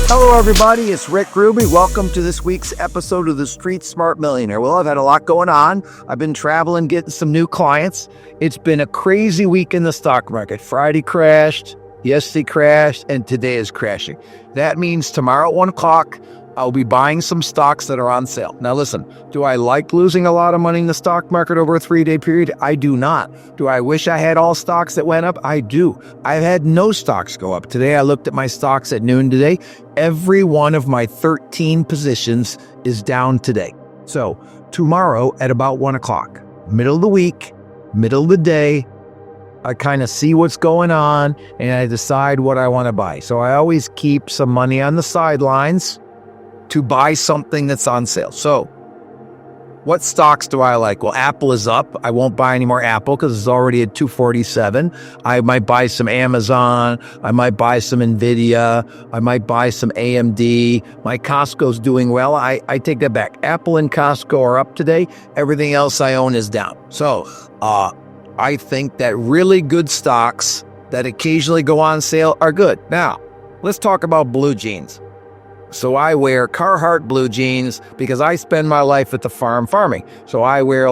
Hello, everybody. It's Rick Ruby. Welcome to this week's episode of the Street Smart Millionaire. Well, I've had a lot going on. I've been traveling, getting some new clients. It's been a crazy week in the stock market. Friday crashed, yesterday crashed, and today is crashing. That means tomorrow at 1 o'clock, I'll be buying some stocks that are on sale. Now, listen, do I like losing a lot of money in the stock market over a 3-day period? I do not. Do I wish I had all stocks that went up? I do. I've had no stocks go up. Today, I looked at my stocks at noon today. Every one of my 13 positions is down today. So tomorrow at about 1 o'clock, middle of the week, middle of the day, I kind of see what's going on and I decide what I want to buy. So I always keep some money on the sidelines to buy something that's on sale. So what stocks do I like? Well, Apple is up. I won't buy any more Apple because it's already at 247. I might buy some Amazon. I might buy some Nvidia. I might buy some AMD. My Costco's doing well. I take that back. Apple and Costco are up today. Everything else I own is down. So I think that really good stocks that occasionally go on sale are good. Now, let's talk about blue jeans. So I wear Carhartt blue jeans because I spend my life at the farm farming. So I wear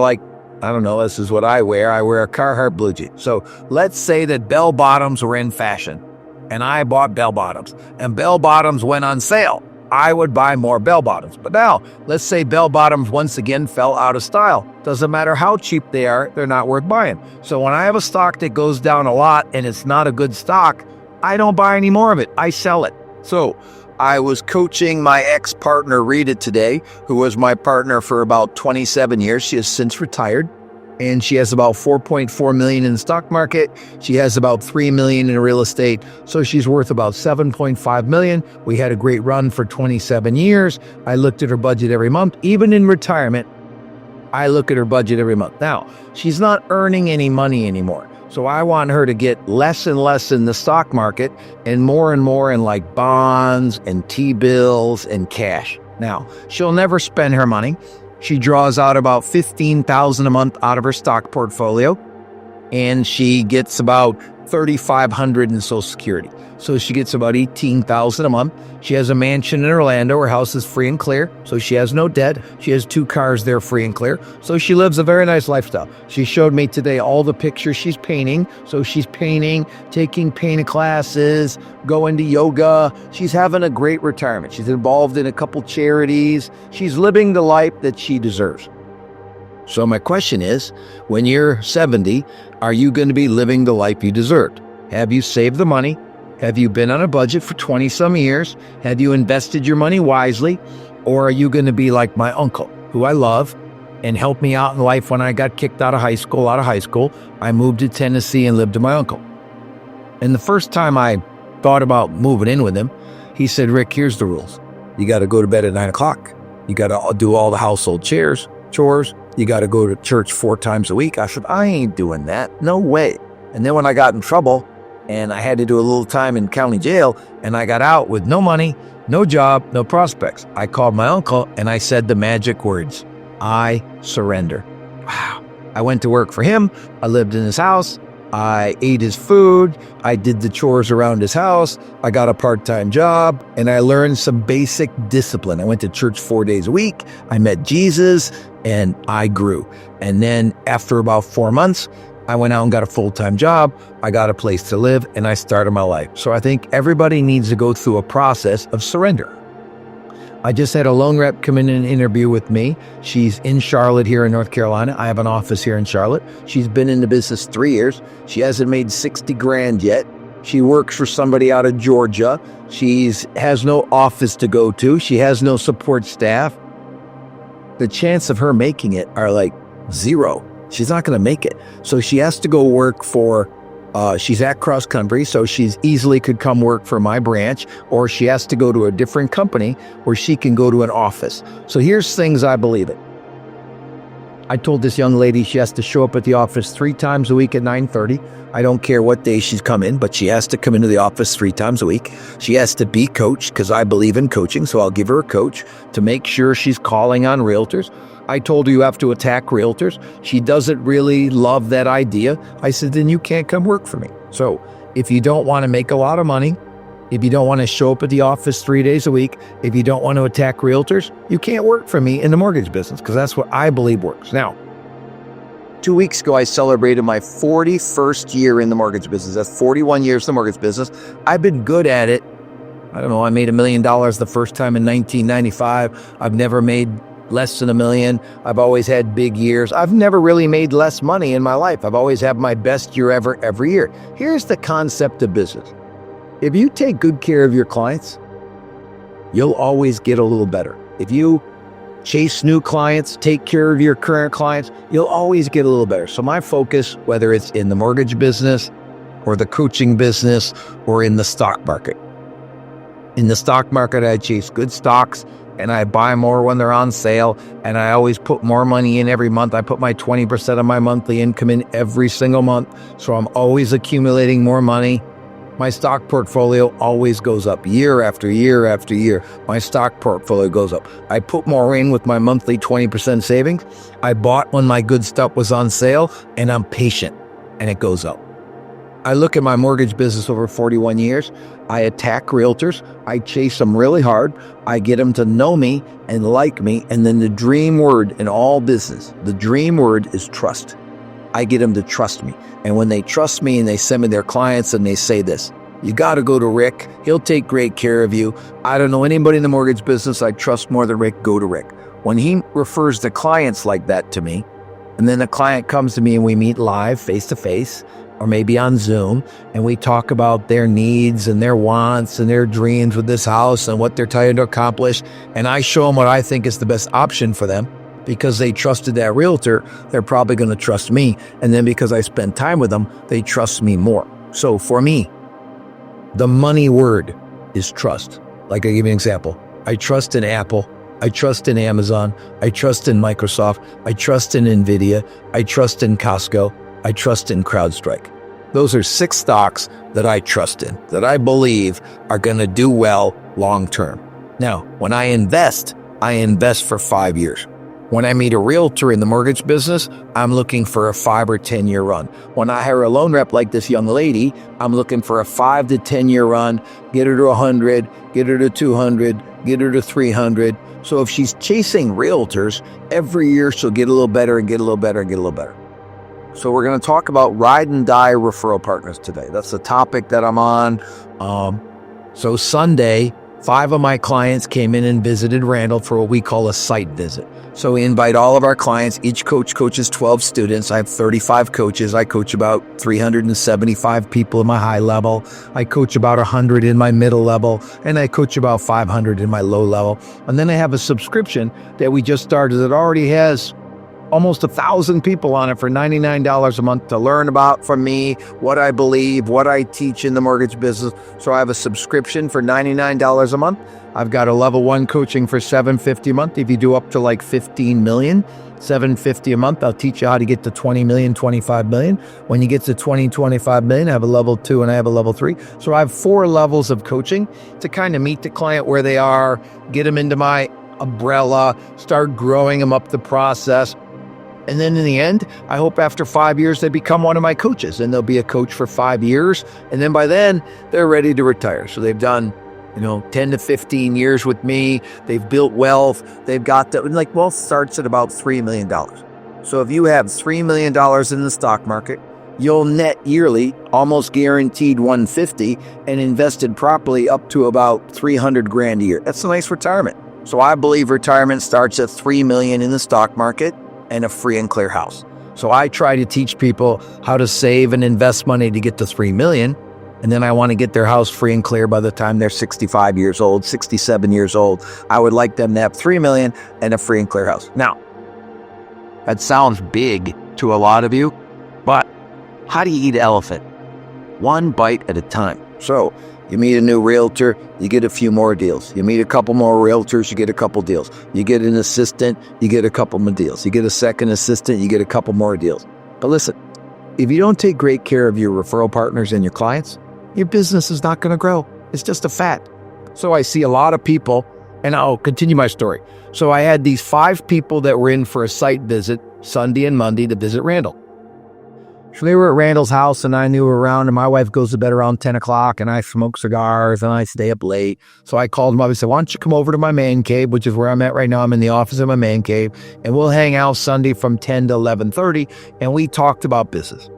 this is what I wear. I wear a Carhartt blue jean. So let's say that bell bottoms were in fashion and I bought bell bottoms and bell bottoms went on sale. I would buy more bell bottoms. But now let's say bell bottoms once again fell out of style. Doesn't matter how cheap they are, they're not worth buying. So when I have a stock that goes down a lot and it's not a good stock, I don't buy any more of it. I sell it. So I was coaching my ex-partner, Rita, today, who was my partner for about 27 years. She has since retired, and she has about $4.4 million in the stock market. She has about $3 million in real estate, so she's worth about $7.5 million. We had a great run for 27 years. I looked at her budget every month. Even in retirement, I look at her budget every month. Now, she's not earning any money anymore. So I want her to get less and less in the stock market and more in like bonds and T-bills and cash. Now, she'll never spend her money. She draws out about $15,000 a month out of her stock portfolio, and she gets about $3,500 in Social Security. So she gets about $18,000 a month. She has a mansion in Orlando. Her house is free and clear, so she has no debt. She has 2 cars there free and clear. So she lives a very nice lifestyle. She showed me today all the pictures she's painting. So she's painting, taking painting classes, going to yoga. She's having a great retirement. She's involved in a couple charities. She's living the life that she deserves. So my question is, when you're 70, are you going to be living the life you deserved? Have you saved the money? Have you been on a budget for 20-some years? Have you invested your money wisely? Or are you going to be like my uncle, who I love and helped me out in life when I got kicked out of high school? I moved to Tennessee and lived with my uncle. And the first time I thought about moving in with him, he said, Rick, here's the rules. You got to go to bed at 9 o'clock. You got to do all the household chores. You got to go to church 4 times a week. I said, I ain't doing that. No way. And then when I got in trouble and I had to do a little time in county jail and I got out with no money, no job, no prospects, I called my uncle and I said the magic words, I surrender. Wow. I went to work for him. I lived in his house. I ate his food. I did the chores around his house. I got a part-time job and I learned some basic discipline. I went to church 4 days a week. I met Jesus and I grew. And then after about 4 months, I went out and got a full-time job. I got a place to live and I started my life. So I think everybody needs to go through a process of surrender. I just had a loan rep come in and interview with me. She's in Charlotte here in North Carolina. I have an office here in Charlotte. She's been in the business 3 years. She hasn't made 60 grand yet. She works for somebody out of Georgia. She has no office to go to. She has no support staff. The chance of her making it are like 0. She's not going to make it. So she has to go work for she's at cross country, so she's easily could come work for my branch, or she has to go to a different company where she can go to an office. So here's things I believe in. I told this young lady she has to show up at the office 3 times a week at 9:30. I don't care what day she's come in, but she has to come into the office 3 times a week. She has to be coached because I believe in coaching, so I'll give her a coach to make sure she's calling on realtors. I told her you have to attack realtors. She doesn't really love that idea. I said, then you can't come work for me. So if you don't want to make a lot of money, If you don't want to show up at the office 3 days a week, if you don't want to attack realtors, you can't work for me in the mortgage business because that's what I believe works. Now, 2 weeks ago, I celebrated my 41st year in the mortgage business. That's 41 years in the mortgage business. I've been good at it. I don't know, I made $1 million the first time in 1995. I've never made less than $1 million. I've always had big years. I've never really made less money in my life. I've always had my best year ever every year. Here's the concept of business. If you take good care of your clients, you'll always get a little better. If you chase new clients, take care of your current clients, you'll always get a little better. So my focus, whether it's in the mortgage business or the coaching business or in the stock market. In the stock market, I chase good stocks and I buy more when they're on sale, and I always put more money in every month. I put my 20% of my monthly income in every single month, so I'm always accumulating more money. My stock portfolio always goes up year after year after year. My stock portfolio goes up. I put more in with my monthly 20% savings. I bought when my good stuff was on sale, and I'm patient, and it goes up. I look at my mortgage business over 41 years. I attack realtors. I chase them really hard. I get them to know me and like me. And then the dream word in all business, the dream word is trust. I get them to trust me. And when they trust me and they send me their clients and they say this, you got to go to Rick. He'll take great care of you. I don't know anybody in the mortgage business I trust more than Rick. Go to Rick. When he refers the clients like that to me, and then the client comes to me and we meet live face to face, or maybe on Zoom, and we talk about their needs and their wants and their dreams with this house and what they're trying to accomplish. And I show them what I think is the best option for them. Because they trusted that realtor, they're probably going to trust me. And then because I spend time with them, they trust me more. So for me, the money word is trust. Like I give you an example. I trust in Apple. I trust in Amazon. I trust in Microsoft. I trust in NVIDIA. I trust in Costco. I trust in CrowdStrike. Those are 6 stocks that I trust in, that I believe are going to do well long term. Now, when I invest for 5 years. When I meet a realtor in the mortgage business, I'm looking for a 5 or 10 year run. When I hire a loan rep like this young lady, I'm looking for a 5 to 10 year run, get her to 100, get her to 200, get her to 300. So if she's chasing realtors, every year she'll get a little better and get a little better and get a little better. So we're going to talk about ride and die referral partners today. That's the topic that I'm on. So Sunday, 5 of my clients came in and visited Randall for what we call a site visit. So we invite all of our clients. Each coach coaches 12 students. I have 35 coaches. I coach about 375 people in my high level. I coach about 100 in my middle level. And I coach about 500 in my low level. And then I have a subscription that we just started that already has almost 1,000 people on it for $99 a month to learn about from me, what I believe, what I teach in the mortgage business. So I have a subscription for $99 a month. I've got a level 1 coaching for $750 a month. If you do up to like 15 million, $750 a month, I'll teach you how to get to 20 million, 25 million. When you get to 20, 25 million, I have a level 2 and I have a level 3. So I have 4 levels of coaching to kind of meet the client where they are, get them into my umbrella, start growing them up the process. And then in the end, I hope after 5 years, they become one of my coaches and they'll be a coach for 5 years. And then by then they're ready to retire. So they've done, 10 to 15 years with me. They've built wealth. They've got wealth starts at about $3 million. So if you have $3 million in the stock market, you'll net yearly, almost guaranteed 150 and invested properly up to about 300 grand a year. That's a nice retirement. So I believe retirement starts at 3 million in the stock market and a free and clear house. So I try to teach people how to save and invest money to get to 3 million. And then I want to get their house free and clear by the time they're 65 years old, 67 years old. I would like them to have 3 million and a free and clear house. Now, that sounds big to a lot of you, but how do you eat an elephant? One bite at a time. So you meet a new realtor, you get a few more deals. You meet a couple more realtors, you get a couple deals. You get an assistant, you get a couple more deals. You get a second assistant, you get a couple more deals. But listen, if you don't take great care of your referral partners and your clients, your business is not going to grow. It's just a fact. So I see a lot of people, and I'll continue my story. So I had these 5 people that were in for a site visit Sunday and Monday to visit Randall. So they were at Randall's house and I knew around, and my wife goes to bed around 10 o'clock and I smoke cigars and I stay up late. So I called him up and said, why don't you come over to my man cave, which is where I'm at right now. I'm in the office of my man cave, and we'll hang out Sunday from 10 to 11:30. And we talked about business.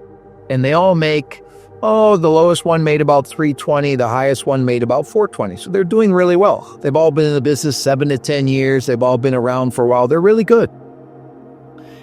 And they all make, the lowest one made about 320. The highest one made about 420. So they're doing really well. They've all been in the business 7 to 10 years. They've all been around for a while. They're really good.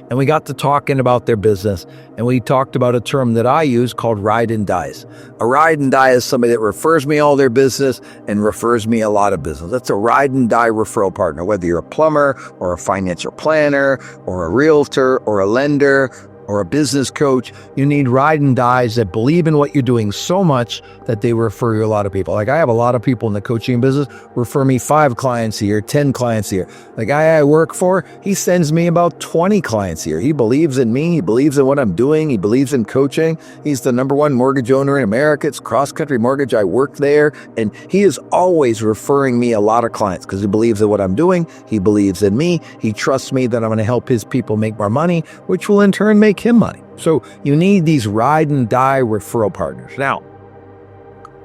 And we got to talking about their business, and we talked about a term that I use called ride and dies. A ride and die is somebody that refers me all their business and refers me a lot of business. That's a ride and die referral partner, whether you're a plumber or a financial planner or a realtor or a lender or a business coach. You need ride and dies that believe in what you're doing so much that they refer you a lot of people. Like I have a lot of people in the coaching business refer me 5 clients a year, 10 clients a year. The guy I work for, he sends me about 20 clients a year. He believes in me. He believes in what I'm doing. He believes in coaching. He's the #1 mortgage owner in America. It's Cross Country Mortgage. I work there. And he is always referring me a lot of clients because he believes in what I'm doing. He believes in me. He trusts me that I'm going to help his people make more money, which will in turn make him money. So you need these ride and die referral partners. Now,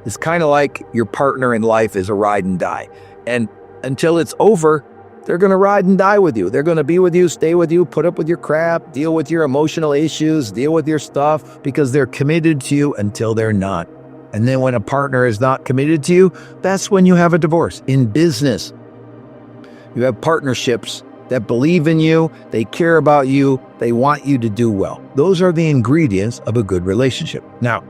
it's kind of like your partner in life is a ride and die. And until it's over, they're going to ride and die with you. They're going to be with you, stay with you, put up with your crap, deal with your emotional issues, deal with your stuff, because they're committed to you until they're not. And then when a partner is not committed to you, that's when you have a divorce. In business, you have partnerships that believe in you, they care about you, they want you to do well. Those are the ingredients of a good relationship. Now,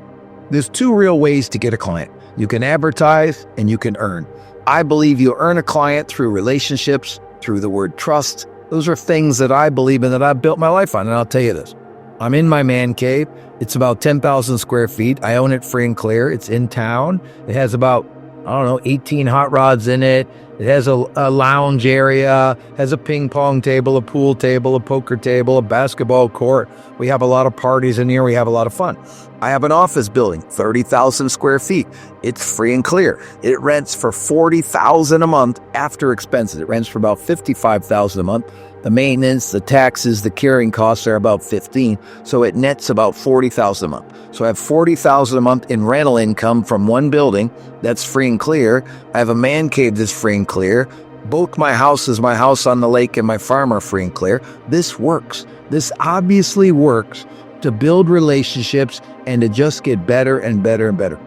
there's 2 real ways to get a client. You can advertise and you can earn. I believe you earn a client through relationships, through the word trust. Those are things that I believe in, that I've built my life on. And I'll tell you this, I'm in my man cave. It's about 10,000 square feet. I own it free and clear. It's in town. It has about 18 hot rods in it. It has a lounge area, has a ping pong table, a pool table, a poker table, a basketball court. We have a lot of parties in here. We have a lot of fun. I have an office building, 30,000 square feet. It's free and clear. It rents for $40,000 a month after expenses. It rents for about $55,000 a month. The maintenance, the taxes, the carrying costs are about $15,000. So it nets about $40,000 a month. So I have $40,000 a month in rental income from one building that's free and clear. I have a man cave that's free and clear. Both my houses, my house on the lake and my farm, are free and clear. This works. This obviously works to build relationships and to just get better and better and better.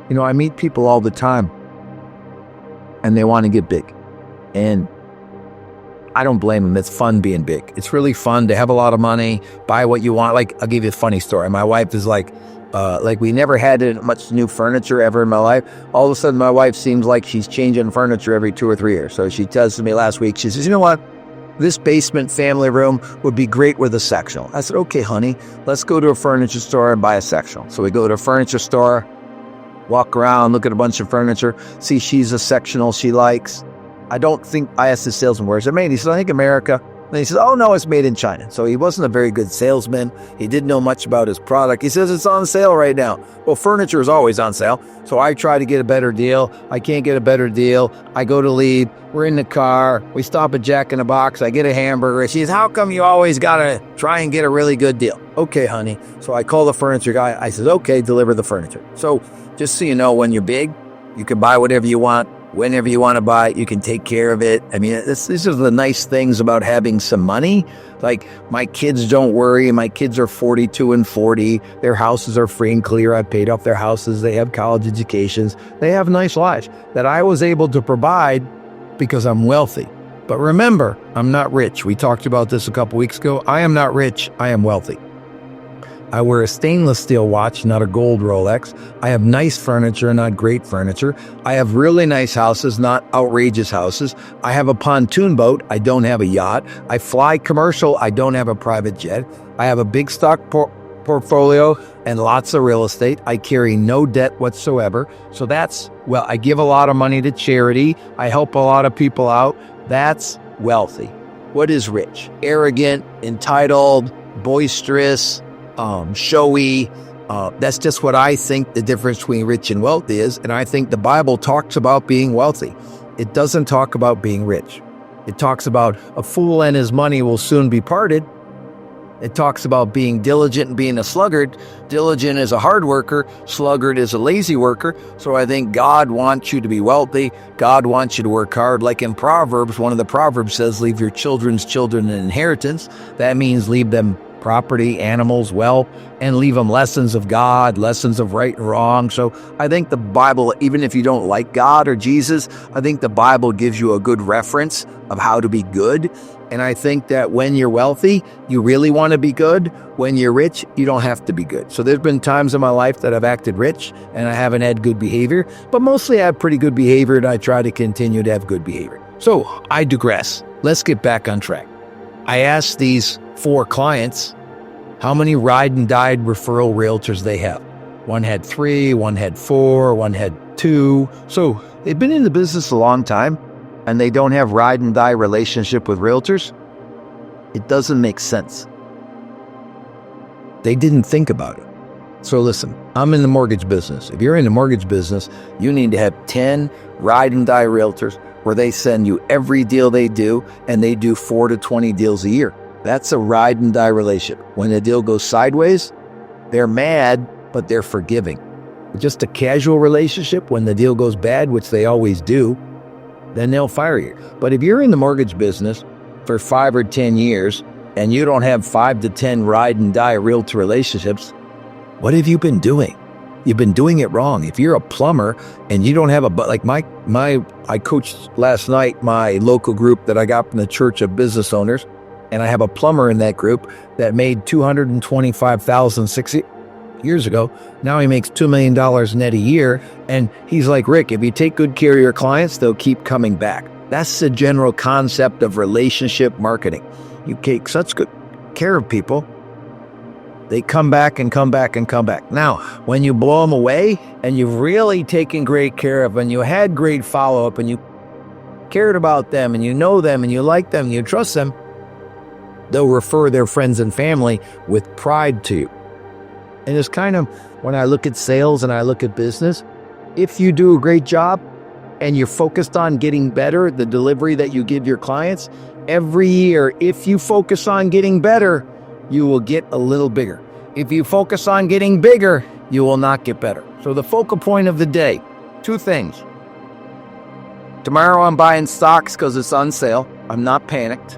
I meet people all the time and they want to get big. And I don't blame them. It's fun being big. It's really fun to have a lot of money, buy what you want. Like, I'll give you a funny story. My wife is like we never had much new furniture ever in my life. All of a sudden, my wife seems like she's changing furniture every 2 or 3 years. So she tells me last week, she says, you know what? This basement family room would be great with a sectional. I said, okay, honey, let's go to a furniture store and buy a sectional. So we go to a furniture store, walk around, look at a bunch of furniture, see she's a sectional she likes. I asked the salesman, where's it made? He said, I think America. And he says, oh, no, it's made in China. So he wasn't a very good salesman. He didn't know much about his product. He says, it's on sale right now. Well, furniture is always on sale. So I try to get a better deal. I can't get a better deal. I go to leave. We're in the car. We stop at Jack in the Box. I get a hamburger. She says, how come you always got to try and get a really good deal? Okay, honey. So I call the furniture guy. I says, okay, deliver the furniture. So just so you know, when you're big, you can buy whatever you want. Whenever you want to buy it, you can take care of it. I mean, these are the nice things about having some money. Like, my kids don't worry. My kids are 42 and 40. Their houses are free and clear. I paid off their houses. They have college educations. They have nice lives that I was able to provide because I'm wealthy. But remember, I'm not rich. We talked about this a couple weeks ago. I am not rich. I am wealthy. I wear a stainless steel watch, not a gold Rolex. I have nice furniture, not great furniture. I have really nice houses, not outrageous houses. I have a pontoon boat. I don't have a yacht. I fly commercial. I don't have a private jet. I have a big stock portfolio and lots of real estate. I carry no debt whatsoever. So I give a lot of money to charity. I help a lot of people out. That's wealthy. What is rich? Arrogant, entitled, boisterous, showy. That's just what I think the difference between rich and wealthy is. And I think the Bible talks about being wealthy. It doesn't talk about being rich. It talks about a fool and his money will soon be parted. It talks about being diligent and being a sluggard. Diligent is a hard worker. Sluggard is a lazy worker. So I think God wants you to be wealthy. God wants you to work hard. Like in Proverbs, one of the Proverbs says, leave your children's children an inheritance. That means leave them property, animals, wealth, and leave them lessons of God, lessons of right and wrong. So I think the Bible, even if you don't like God or Jesus, I think the Bible gives you a good reference of how to be good. And I think that when you're wealthy, you really want to be good. When you're rich, you don't have to be good. So there's been times in my life that I've acted rich and I haven't had good behavior, but mostly I have pretty good behavior and I try to continue to have good behavior. So I digress. Let's get back on track. I asked these 4 clients how many ride and died referral realtors they have. One had 3, one had 4, one had 2. So they've been in the business a long time and they don't have ride and die relationship with realtors. It doesn't make sense. They didn't think about it. So listen, I'm in the mortgage business. If you're in the mortgage business, you need to have 10 ride and die realtors where they send you every deal they do, and they do 4 to 20 deals a year. That's a ride and die relationship. When the deal goes sideways, they're mad, but they're forgiving. Just a casual relationship, when the deal goes bad, which they always do, then they'll fire you. But if you're in the mortgage business for 5 or 10 years, and you don't have 5 to 10 ride and die realtor relationships, what have you been doing? You've been doing it wrong. If you're a plumber and you don't have I coached last night my local group that I got from the Church of Business Owners, and I have a plumber in that group that made $225,000 6 years ago. Now he makes $2 million net a year, and he's like, Rick, if you take good care of your clients, they'll keep coming back. That's the general concept of relationship marketing. You take such good care of people, they come back and come back and come back. Now, when you blow them away and you've really taken great care of them and you had great follow-up and you cared about them and you know them and you like them and you trust them, they'll refer their friends and family with pride to you. And it's kind of, when I look at sales and I look at business, if you do a great job and you're focused on getting better, the delivery that you give your clients, every year, if you focus on getting better, you will get a little bigger. If you focus on getting bigger, you will not get better. So the focal point of the day, 2 things. Tomorrow I'm buying stocks because it's on sale. I'm not panicked.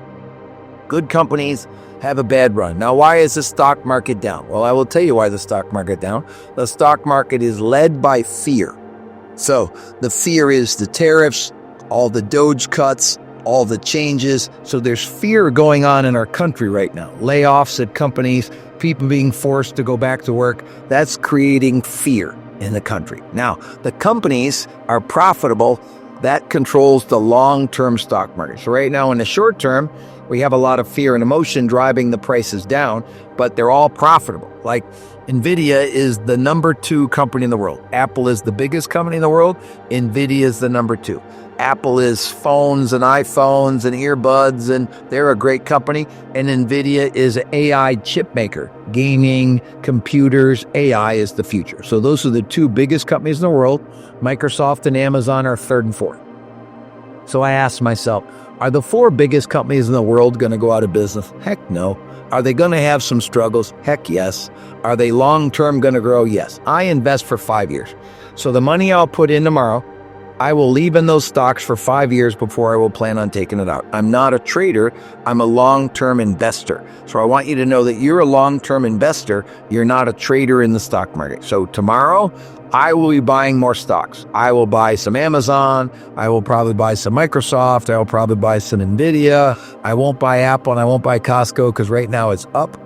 Good companies have a bad run. Now, why is the stock market down? Well, I will tell you why the stock market down. The stock market is led by fear. So the fear is the tariffs, all the Doge cuts, all the changes. So there's fear going on in our country right now. Layoffs at companies, people being forced to go back to work. That's creating fear in the country. Now, the companies are profitable. That controls the long-term stock market. So right now in the short term, we have a lot of fear and emotion driving the prices down, but they're all profitable. Like NVIDIA is the number 2 company in the world. Apple is the biggest company in the world. NVIDIA is the number 2. Apple is phones and iPhones and earbuds, and they're a great company. And NVIDIA is an AI chip maker. Gaming, computers, AI is the future. So those are the 2 biggest companies in the world. Microsoft and Amazon are 3rd and 4th. So I asked myself, are the 4 biggest companies in the world going to go out of business? Heck no. Are they going to have some struggles? Heck yes. Are they long-term going to grow? Yes. I invest for 5 years. So the money I'll put in tomorrow, I will leave in those stocks for 5 years before I will plan on taking it out. I'm not a trader. I'm a long-term investor. So I want you to know that you're a long-term investor. You're not a trader in the stock market. So tomorrow, I will be buying more stocks. I will buy some Amazon. I will probably buy some Microsoft. I will probably buy some NVIDIA. I won't buy Apple and I won't buy Costco because right now it's up.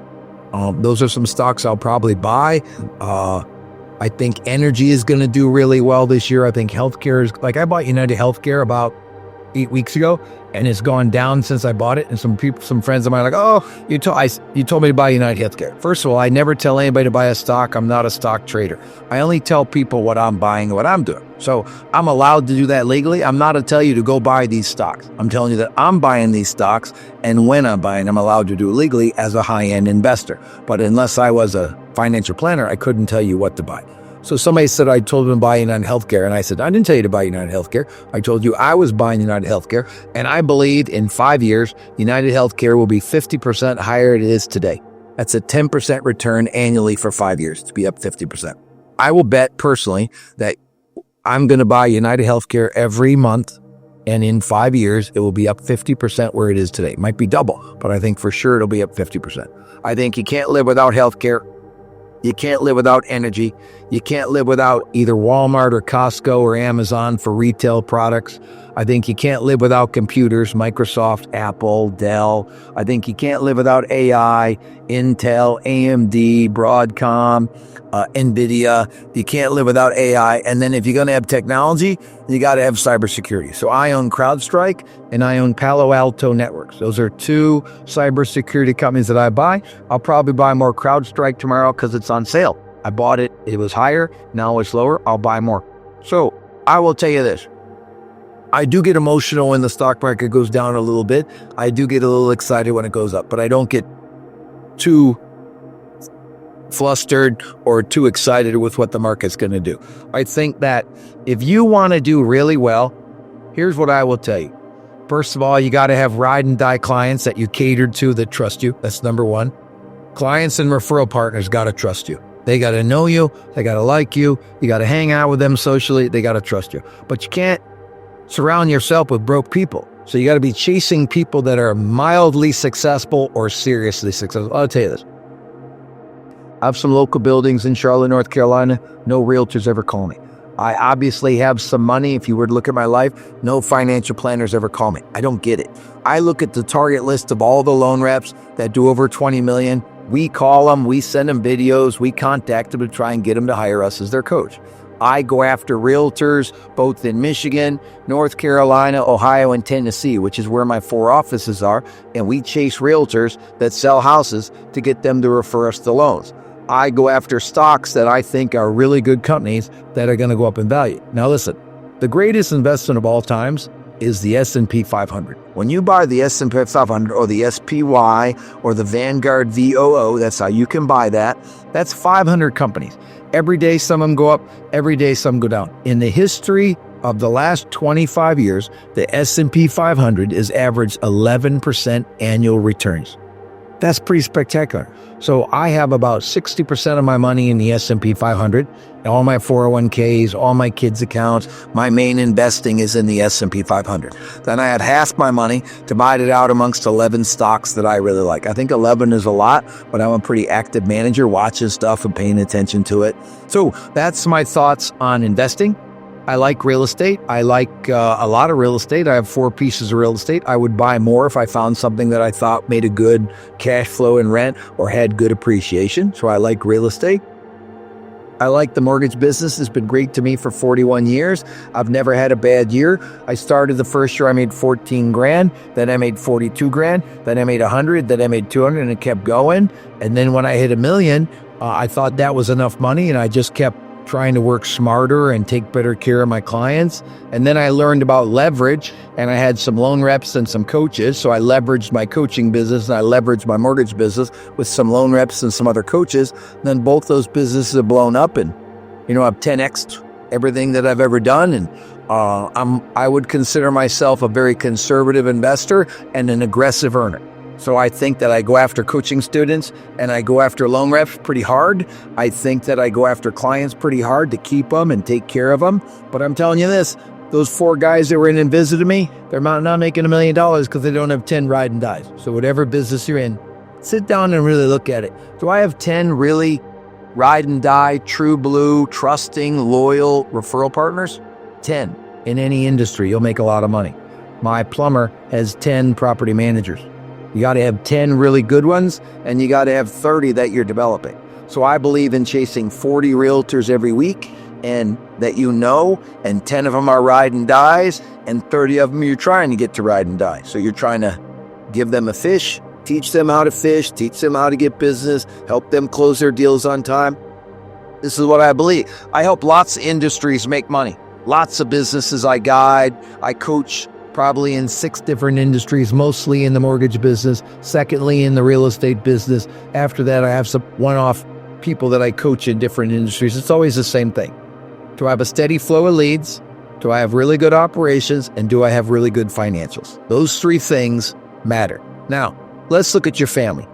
Those are some stocks I'll probably buy. I think energy is going to do really well this year. I think healthcare is, like, I bought United Healthcare about 8 weeks ago, and it's gone down since I bought it. And some friends of mine are like, oh, you told me to buy United Healthcare. First of all, I never tell anybody to buy a stock. I'm not a stock trader. I only tell people what I'm buying and what I'm doing. So I'm allowed to do that legally. I'm not to tell you to go buy these stocks. I'm telling you that I'm buying these stocks, and when I'm buying, I'm allowed to do it legally as a high-end investor. But unless I was a financial planner, I couldn't tell you what to buy. So somebody said I told them to buy United Healthcare, and I said, I didn't tell you to buy United Healthcare. I told you I was buying United Healthcare, and I believe in 5 years, United Healthcare will be 50% higher than it is today. That's a 10% return annually for 5 years to be up 50%. I will bet personally that I'm going to buy United Healthcare every month, and in 5 years, it will be up 50% where it is today. It might be double, but I think for sure it'll be up 50%. I think you can't live without healthcare. You can't live without energy. You can't live without either Walmart or Costco or Amazon for retail products. I think you can't live without computers, Microsoft, Apple, Dell. I think you can't live without AI, Intel, AMD, Broadcom, NVIDIA. You can't live without AI. And then if you're going to have technology, you got to have cybersecurity. So I own CrowdStrike and I own Palo Alto Networks. Those are two cybersecurity companies that I buy. I'll probably buy more CrowdStrike tomorrow because it's on sale. I bought it. It was higher. Now it's lower. I'll buy more. So I will tell you this. I do get emotional when the stock market goes down a little bit. I do get a little excited when it goes up, but I don't get too flustered or too excited with what the market's going to do. I think that if you want to do really well, here's what I will tell you. First of all, you got to have ride and die clients that you catered to that trust you. That's number one. Clients and referral partners got to trust you. They got to know you. They got to like you. You got to hang out with them socially. They got to trust you. But you can't surround yourself with broke people. So you got to be chasing people that are mildly successful or seriously successful. I'll tell you this. I have some local buildings in Charlotte, North Carolina. No realtors ever call me. I obviously have some money. If you were to look at my life, no financial planners ever call me. I don't get it. I look at the target list of all the loan reps that do over 20 million. We call them, we send them videos, we contact them to try and get them to hire us as their coach. I go after realtors both in Michigan, North Carolina, Ohio, and Tennessee, which is where my 4 offices are, and we chase realtors that sell houses to get them to refer us the loans. I go after stocks that I think are really good companies that are going to go up in value. Now listen, the greatest investment of all times is the S&P 500. When you buy the S&P 500 or the SPY or the Vanguard VOO, that's how you can buy that. That's 500 companies. Every day some of them go up, every day some go down. In the history of the last 25 years, the S&P 500 has averaged 11% annual returns. That's pretty spectacular. So I have about 60% of my money in the S&P 500, all my 401ks, all my kids' accounts. My main investing is in the S&P 500. Then I had half my money divided out amongst 11 stocks that I really like. I think 11 is a lot, but I'm a pretty active manager, watching stuff and paying attention to it. So that's my thoughts on investing. I like real estate. I like a lot of real estate. I have 4 pieces of real estate. I would buy more if I found something that I thought made a good cash flow in rent or had good appreciation. So I like real estate. I like the mortgage business. It's been great to me for 41 years. I've never had a bad year. I started the first year, I made 14 grand. Then I made 42 grand. Then I made 100. Then I made 200, and it kept going. And then when I hit $1 million, I thought that was enough money, and I just kept trying to work smarter and take better care of my clients. And then I learned about leverage, and I had some loan reps and some coaches. So I leveraged my coaching business and I leveraged my mortgage business with some loan reps and some other coaches. And then both those businesses have blown up, and, I've 10x'd everything that I've ever done. And I would consider myself a very conservative investor and an aggressive earner. So I think that I go after coaching students and I go after loan reps pretty hard. I think that I go after clients pretty hard to keep them and take care of them. But I'm telling you this, those 4 guys that were in and visited me, they're not making $1 million because they don't have 10 ride and dies. So whatever business you're in, sit down and really look at it. Do I have 10 really ride and die, true blue, trusting, loyal referral partners? 10. In any industry, you'll make a lot of money. My plumber has 10 property managers. You got to have 10 really good ones, and you got to have 30 that you're developing. So I believe in chasing 40 realtors every week, and that and 10 of them are ride and dies, and 30 of them you're trying to get to ride and die. So you're trying to give them a fish, teach them how to fish, teach them how to get business, help them close their deals on time. This is what I believe. I help lots of industries make money. Lots of businesses I guide. I coach probably in 6 different industries, mostly in the mortgage business, secondly in the real estate business. After that, I have some one-off people that I coach in different industries. It's always the same thing. Do I have a steady flow of leads? Do I have really good operations? And do I have really good financials? Those 3 things matter. Now, let's look at your family.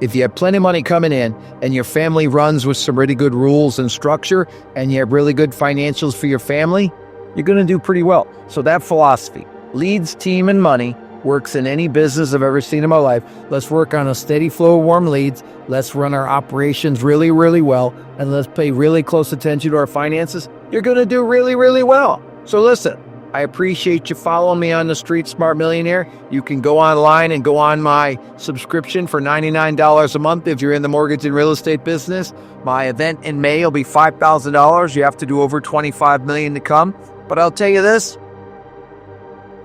If you have plenty of money coming in and your family runs with some really good rules and structure and you have really good financials for your family, you're going to do pretty well. So that philosophy, leads, team, and money, works in any business I've ever seen in my life. Let's work on a steady flow of warm leads. Let's run our operations really, really well. And let's pay really close attention to our finances. You're going to do really, really well. So listen, I appreciate you following me on the Street Smart Millionaire. You can go online and go on my subscription for $99 a month if you're in the mortgage and real estate business. My event in May will be $5,000. You have to do over $25 million to come. But I'll tell you this,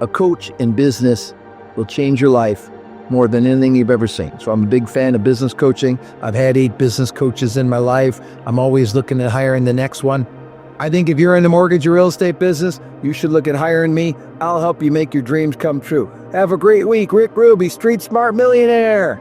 a coach in business will change your life more than anything you've ever seen. So I'm a big fan of business coaching. I've had 8 business coaches in my life. I'm always looking at hiring the next one. I think if you're in the mortgage or real estate business, you should look at hiring me. I'll help you make your dreams come true. Have a great week. Rick Ruby, Street Smart Millionaire.